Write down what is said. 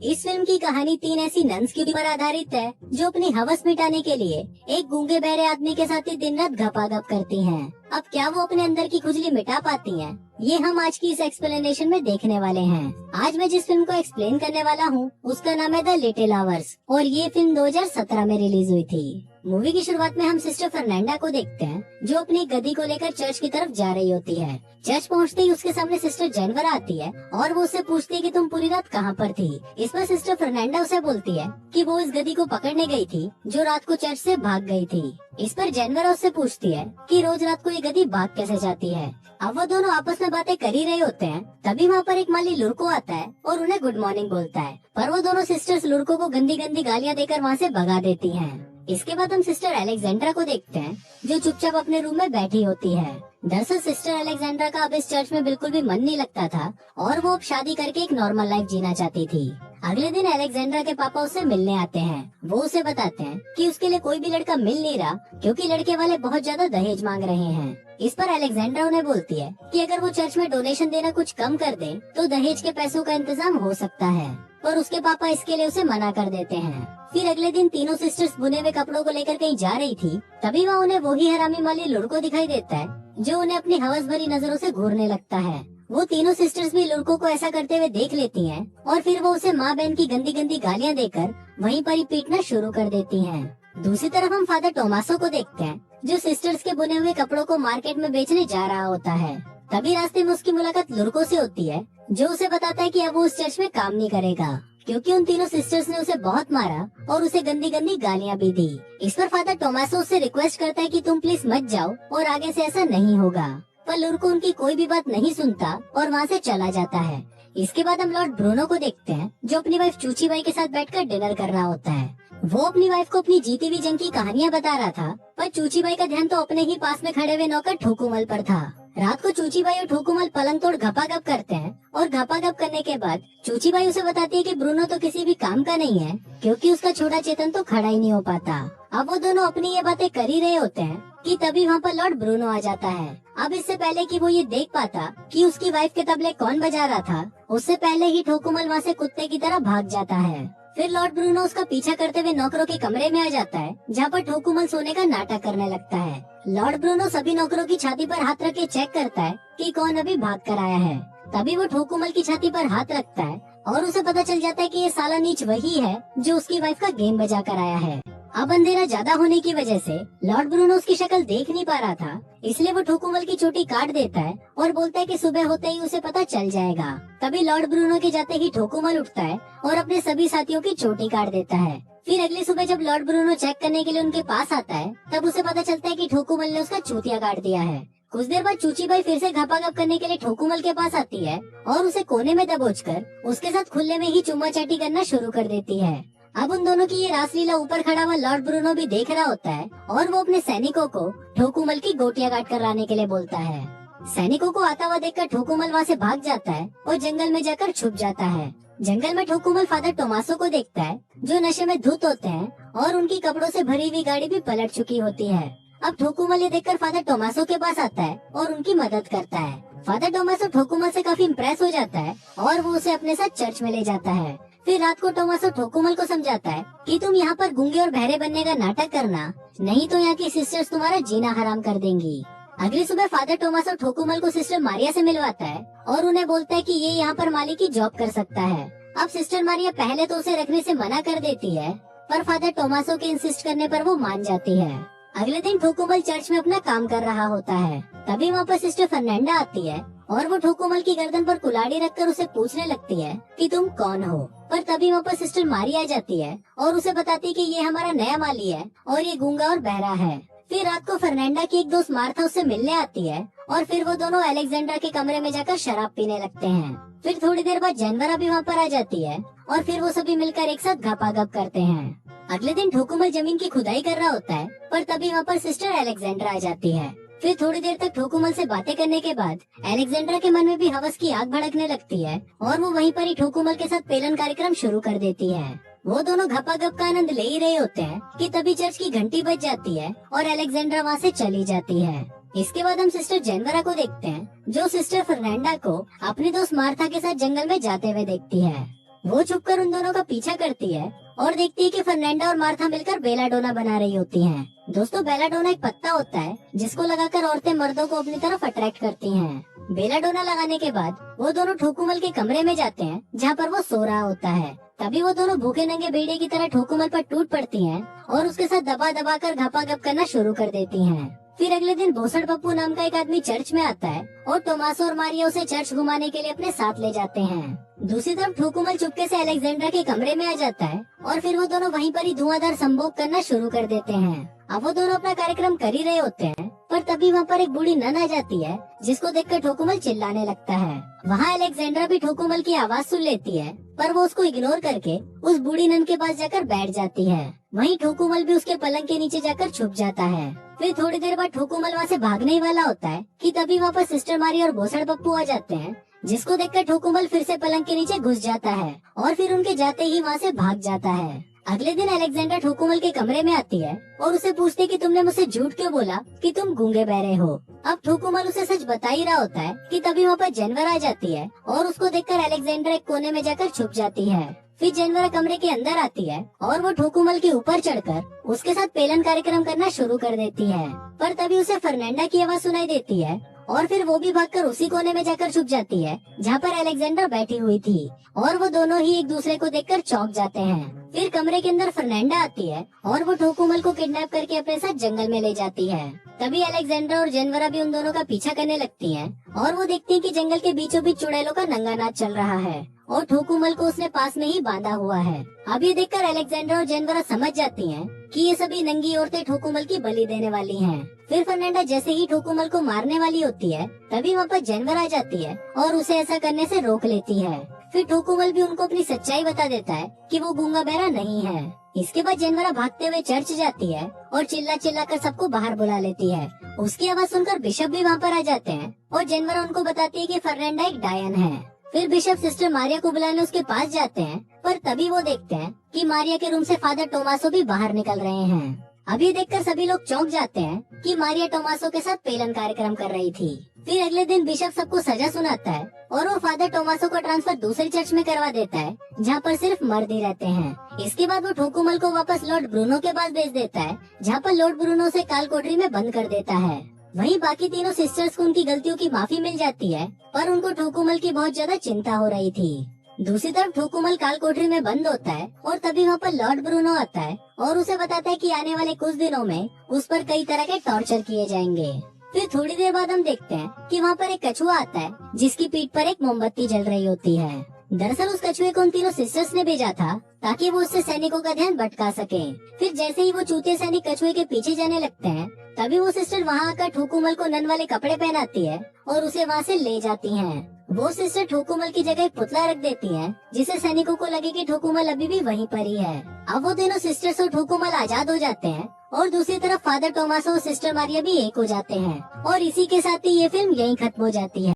इस फिल्म की कहानी 3 ऐसी नन्स के ऊपर आधारित है जो अपनी हवस मिटाने के लिए एक गूंगे बहरे आदमी के साथ ही दिन रात घपाघप करती हैं। अब क्या वो अपने अंदर की खुजली मिटा पाती हैं? ये हम आज की इस एक्सप्लेनेशन में देखने वाले हैं। आज मैं जिस फिल्म को एक्सप्लेन करने वाला हूँ उसका नाम है द लिटिल आवर्स और ये फिल्म 2017 में रिलीज हुई थी। मूवी की शुरुआत में हम सिस्टर फर्नांडा को देखते हैं जो अपनी गधी को लेकर चर्च की तरफ जा रही होती है। चर्च पहुंचते ही उसके सामने सिस्टर जेनवर आती है और वो उससे पूछती है कि तुम पूरी रात कहाँ पर थी। इस पर सिस्टर फर्नांडा उसे बोलती है कि वो इस गधी को पकड़ने गई थी जो रात को चर्च से भाग गई थी। इस पर जेनवर उससे पूछती है कि रोज रात को ये गधी भाग कैसे जाती है। अब वो दोनों आपस में बातें कर ही रहे होते हैं, तभी वहाँ पर एक माली लुड़को आता है और उन्हें गुड मॉर्निंग बोलता है, पर वो दोनों सिस्टर्स लुड़को को गंदी गंदी गालियाँ देकर वहाँ से भगा देती हैं। इसके बाद हम सिस्टर अलेक्जेंड्रा को देखते हैं जो चुपचाप अपने रूम में बैठी होती है। दरअसल सिस्टर अलेक्जेंड्रा का अब इस चर्च में बिल्कुल भी मन नहीं लगता था और वो अब शादी करके एक नॉर्मल लाइफ जीना चाहती थी। अगले दिन अलेक्जेंड्रा के पापा उससे मिलने आते हैं। वो उसे बताते हैं कि उसके लिए कोई भी लड़का मिल नहीं रहा क्योंकि लड़के वाले बहुत ज्यादा दहेज मांग रहे हैं। इस पर अलेक्जेंड्रा उन्हें बोलती है कि अगर वो चर्च में डोनेशन देना कुछ कम कर दे तो दहेज के पैसों का इंतजाम हो सकता है, पर उसके पापा इसके लिए उसे मना कर देते हैं। फिर अगले दिन तीनों सिस्टर्स बुने हुए कपड़ों को लेकर कहीं जा रही थी, तभी वहाँ उन्हें वही हरामी माली लुड़को दिखाई देता है जो उन्हें अपनी हवस भरी नजरों से घूरने लगता है। वो तीनों सिस्टर्स भी लुड़को को ऐसा करते हुए देख लेती हैं और फिर वो उसे माँ बहन की गंदी गंदी गालियाँ देकर वहीं पर ही पीटना शुरू कर देती हैं। दूसरी तरफ हम फादर टोमासो को देखते हैं जो सिस्टर्स के बुने हुए कपड़ों को मार्केट में बेचने जा रहा होता है। तभी रास्ते में उसकी मुलाकात लुड़को से होती है जो उसे बताता है कि अब वो उस चर्च में काम नहीं करेगा क्योंकि उन तीनों सिस्टर्स ने उसे बहुत मारा और उसे गंदी गंदी गालियाँ भी दी। इस पर फादर टोमासो उससे रिक्वेस्ट करता है कि तुम प्लीज मत जाओ और आगे से ऐसा नहीं होगा, पर लुड़को उनकी कोई भी बात नहीं सुनता और वहाँ से चला जाता है। इसके बाद हम लॉर्ड ब्रूनो को देखते हैं जो अपनी वाइफ चूची बाई के साथ बैठकर डिनर कर रहा होता है। वो अपनी वाइफ को अपनी जीती हुई जंग की कहानियाँ बता रहा था, पर चूची बाई का ध्यान तो अपने ही पास में खड़े हुए नौकर ठोकुमल पर था। रात को चूची बाई और ठोकुमल पलंग तोड़ घपाघप करते हैं और घपाघप करने के बाद चूची बाई उसे बताती है कि ब्रूनो तो किसी भी काम का नहीं है क्योंकि उसका छोटा चेतन तो खड़ा ही नहीं हो पाता। अब वो दोनों अपनी ये बातें कर ही रहे होते हैं कि तभी वहाँ पर लॉर्ड ब्रूनो आ जाता है। अब इससे पहले कि वो ये देख पाता कि उसकी वाइफ के तबले कौन बजा रहा था, उससे पहले ही ठोकुमल वहाँ से कुत्ते की तरह भाग जाता है। फिर लॉर्ड ब्रूनो उसका पीछा करते हुए नौकरों के कमरे में आ जाता है जहाँ पर ठोकुमल सोने का नाटक करने लगता है। लॉर्ड ब्रूनो सभी नौकरों की छाती पर हाथ रख के चेक करता है कि कौन अभी भाग कर आया है। तभी वो ठोकुमल की छाती पर हाथ रखता है और उसे पता चल जाता है कि ये साला नीच वही है जो उसकी वाइफ का गेम बजा कर आया है। अब अंधेरा ज्यादा होने की वजह से लॉर्ड ब्रूनो उसकी शक्ल देख नहीं पा रहा था, इसलिए वो ठोकुमल की चोटी काट देता है और बोलता है कि सुबह होते ही उसे पता चल जाएगा। तभी लॉर्ड ब्रूनो के जाते ही ठोकुमल उठता है और अपने सभी साथियों की चोटी काट देता है। फिर अगली सुबह जब लॉर्ड ब्रूनो चेक करने के लिए उनके पास आता है तब उसे पता चलता है कि ठोकुमल ने उसका चूतिया काट दिया है। कुछ देर बाद चूची बाई फिर से घपाघप करने के लिए ठोकुमल के पास आती है और उसे कोने में दबोचकर उसके साथ खुले में ही चुम्मा चाटी करना शुरू कर देती है। अब उन दोनों की ये रासलीला ऊपर खड़ा हुआ लॉर्ड ब्रूनो भी देख रहा होता है और वो अपने सैनिकों को ठोकुमल की गोटियां काट कर लाने के लिए बोलता है। सैनिकों को आता हुआ देखकर ठोकुमल वहाँ से भाग जाता है और जंगल में जाकर छुप जाता है। जंगल में ठोकुमल फादर टोमासो को देखता है जो नशे में धुत होते हैं और उनकी कपड़ों से भरी हुई गाड़ी भी पलट चुकी होती है। अब ठोकुमल ये देखकर फादर टोमासो के पास आता है और उनकी मदद करता है। फादर टोमासो ठोकुमल से काफी इम्प्रेस हो जाता है और वो उसे अपने साथ चर्च में ले जाता है। फिर रात को टोमासो ठोकुमल को समझाता है कि तुम यहाँ पर गूंगे और बहरे बनने का नाटक करना, नहीं तो यहाँ की सिस्टर्स तुम्हारा जीना हराम कर देंगी। अगली सुबह फादर टोमासो ठोकुमल को सिस्टर मारिया से मिलवाता है और उन्हें बोलता है कि ये यहाँ पर माली की जॉब कर सकता है। अब सिस्टर मारिया पहले तो उसे रखने से मना कर देती है, पर फादर टोमासो के इंसिस्ट करने पर वो मान जाती है। अगले दिन ठोकुमल चर्च में अपना काम कर रहा होता है, तभी वहाँ पर सिस्टर फर्नांडा आती है और वो ठोकुमल की गर्दन पर कुल्हाड़ी रखकर उसे पूछने लगती है कि तुम कौन हो। पर तभी वहाँ पर सिस्टर मारी आ जाती है और उसे बताती है कि ये हमारा नया माली है और ये गूंगा और बहरा है। फिर रात को फर्नांडा की एक दोस्त मार्था उससे मिलने आती है और फिर वो दोनों अलेक्जेंड्रा के कमरे में जाकर शराब पीने लगते हैं। फिर थोड़ी देर बाद जेनवरा भी वहाँ पर आ जाती है और फिर वो सभी मिलकर एक साथ घपाघप करते हैं। अगले दिन ठोकुमल जमीन की खुदाई कर रहा होता है, पर तभी वहाँ पर सिस्टर अलेक्जेंड्रा आ जाती है। फिर थोड़ी देर तक ठोकुमल से बातें करने के बाद अलेक्जेंड्रा के मन में भी हवस की आग भड़कने लगती है और वो वहीं पर ही ठोकुमल के साथ पेलन कार्यक्रम शुरू कर देती है। वो दोनों घपाघप का आनंद ले ही रहे होते हैं कि तभी चर्च की घंटी बज जाती है और अलेक्जेंड्रा वहाँ से चली जाती है। इसके बाद हम सिस्टर जेनवरा को देखते हैं जो सिस्टर फर्नांडा को अपनी दोस्त मार्था के साथ जंगल में जाते हुए देखती है। वो छुपकर उन दोनों का पीछा करती है और देखती है कि फर्नांडा और मार्था मिलकर बेलाडोना बना रही होती हैं। दोस्तों, बेलाडोना एक पत्ता होता है जिसको लगाकर औरतें मर्दों को अपनी तरफ अट्रैक्ट करती हैं। बेलाडोना लगाने के बाद वो दोनों ठोकुमल के कमरे में जाते हैं जहाँ पर वो सो रहा होता है। तभी वो दोनों भूखे नंगे भेड़िए की तरह ठोकुमल पर टूट पड़ती हैं और उसके साथ दबा दबा कर घपाघप करना शुरू कर देती हैं। फिर अगले दिन भोसड़ पप्पू नाम का एक आदमी चर्च में आता है और टोमासो और मारिया उसे चर्च घुमाने के लिए अपने साथ ले जाते हैं। दूसरी तरफ ठोकुमल चुपके से अलेक्जेंड्रा के कमरे में आ जाता है और फिर वो दोनों वहीं पर ही धुआंधार संभोग करना शुरू कर देते हैं। अब वो दोनों अपना कार्यक्रम कर ही रहे होते हैं, पर तभी वहाँ पर एक बूढ़ी नन आ जाती है जिसको देखकर ठोकुमल चिल्लाने लगता है। वहाँ अलेक्जेंड्रा भी ठोकुमल की आवाज सुन लेती है, पर वो उसको इग्नोर करके उस बूढ़ी नन के पास जाकर बैठ जाती है। वहीं ठोकुमल भी उसके पलंग के नीचे जाकर छुप जाता है। फिर थोड़ी देर बाद ठोकुमल वहाँ से भागने ही वाला होता है कि तभी वहाँ पर सिस्टर मारी और भोसड़ पप्पू आ जाते हैं, जिसको देखकर ठोकुमल फिर से पलंग के नीचे घुस जाता है और फिर उनके जाते ही वहाँ से भाग जाता है। अगले दिन अलेक्जेंड्रा ठोकुमल के कमरे में आती है और उसे पूछती है कि तुमने मुझसे झूठ क्यों बोला कि तुम गूंगे बहरे हो। अब ठोकुमल उसे सच बता ही रहा होता है कि तभी वहाँ पर जानवर आ जाती है और उसको देखकर अलेक्जेंड्रा एक कोने में जाकर छुप जाती है। फिर जानवर कमरे के अंदर आती है और वो ठोकुमल के ऊपर चढ़कर उसके साथ पेलन कार्यक्रम करना शुरू कर देती है, पर तभी उसे फर्नांडा की आवाज सुनाई देती है और फिर वो भी भागकर उसी कोने में जाकर छुप जाती है जहाँ पर अलेक्जेंड्रा बैठी हुई थी और वो दोनों ही एक दूसरे को देखकर चौंक जाते हैं। फिर कमरे के अंदर फर्नांडा आती है और वो ठोकुमल को किडनैप करके अपने साथ जंगल में ले जाती है। तभी अलेक्जेंड्रा और जानवरा भी उन दोनों का पीछा करने लगती हैं और वो देखती है कि जंगल के बीचों बीच चुड़ैलों का नंगा नाच चल रहा है और ठोकुमल को उसने पास में ही बांधा हुआ है। अब ये देखकर अलेक्जेंड्रा और जानवरा समझ जाती हैं कि ये सभी नंगी औरतें ठोकुमल की बलि देने वाली हैं। फिर फर्नांडा जैसे ही ठोकुमल को मारने वाली होती है तभी वहाँ पर जानवर आ जाती है और उसे ऐसा करने से रोक लेती है। फिर ठोकुमल भी उनको अपनी सच्चाई बता देता है कि वो गूंगा बहरा नहीं है। इसके बाद जानवरा भागते हुए चर्च जाती है और चिल्ला चिल्ला कर सबको बाहर बुला लेती है। उसकी आवाज सुनकर बिशप भी वहाँ पर आ जाते हैं और जानवरा उनको बताती है कि फर्नांडा एक डायन है। फिर बिशप सिस्टर मारिया को बुलाने उसके पास जाते हैं, पर तभी वो देखते हैं कि मारिया के रूम से फादर टोमासो भी बाहर निकल रहे हैं। अभी देखकर सभी लोग चौंक जाते हैं कि मारिया टोमासो के साथ पेलन कार्यक्रम कर रही थी। फिर अगले दिन बिशप सबको सजा सुनाता है और वो फादर टोमासो को ट्रांसफर दूसरे चर्च में करवा देता है जहाँ पर सिर्फ मर्द ही रहते हैं। इसके बाद वो ठोकुमल को वापस लॉर्ड ब्रूनो के पास भेज देता है जहाँ पर लॉर्ड ब्रूनो उसे काल कोठरी में बंद कर देता है। वहीं बाकी तीनों सिस्टर्स को उनकी गलतियों की माफी मिल जाती है, पर उनको ठोकुमल की बहुत ज्यादा चिंता हो रही थी। दूसरी तरफ ठोकुमल काल कोठरी में बंद होता है और तभी वहाँ पर लॉर्ड ब्रूनो आता है और उसे बताता है कि आने वाले कुछ दिनों में उस पर कई तरह के टॉर्चर किए जाएंगे। फिर थोड़ी देर बाद हम देखते हैं कि वहाँ पर एक कछुआ आता है जिसकी पीठ पर एक मोमबत्ती जल रही होती है। दरअसल उस कछुए को उन तीनों सिस्टर्स ने भेजा था ताकि वो उससे सैनिकों का ध्यान भटका सके। फिर जैसे ही वो चूते सैनिक कछुए के पीछे जाने लगते हैं तभी वो सिस्टर वहाँ आकर ठोकुमल को नन वाले कपड़े पहनाती है और उसे वहाँ से ले जाती हैं। वो सिस्टर ठोकुमल की जगह एक पुतला रख देती है जिससे सैनिकों को लगे कि ठोकुमल अभी भी वहीं पर ही है। अब वो दोनों सिस्टर्स और ठोकुमल आजाद हो जाते हैं और दूसरी तरफ फादर टोमासो और सिस्टर मारिया भी एक हो जाते हैं और इसी के साथ ही ये फिल्म यहीं खत्म हो जाती है।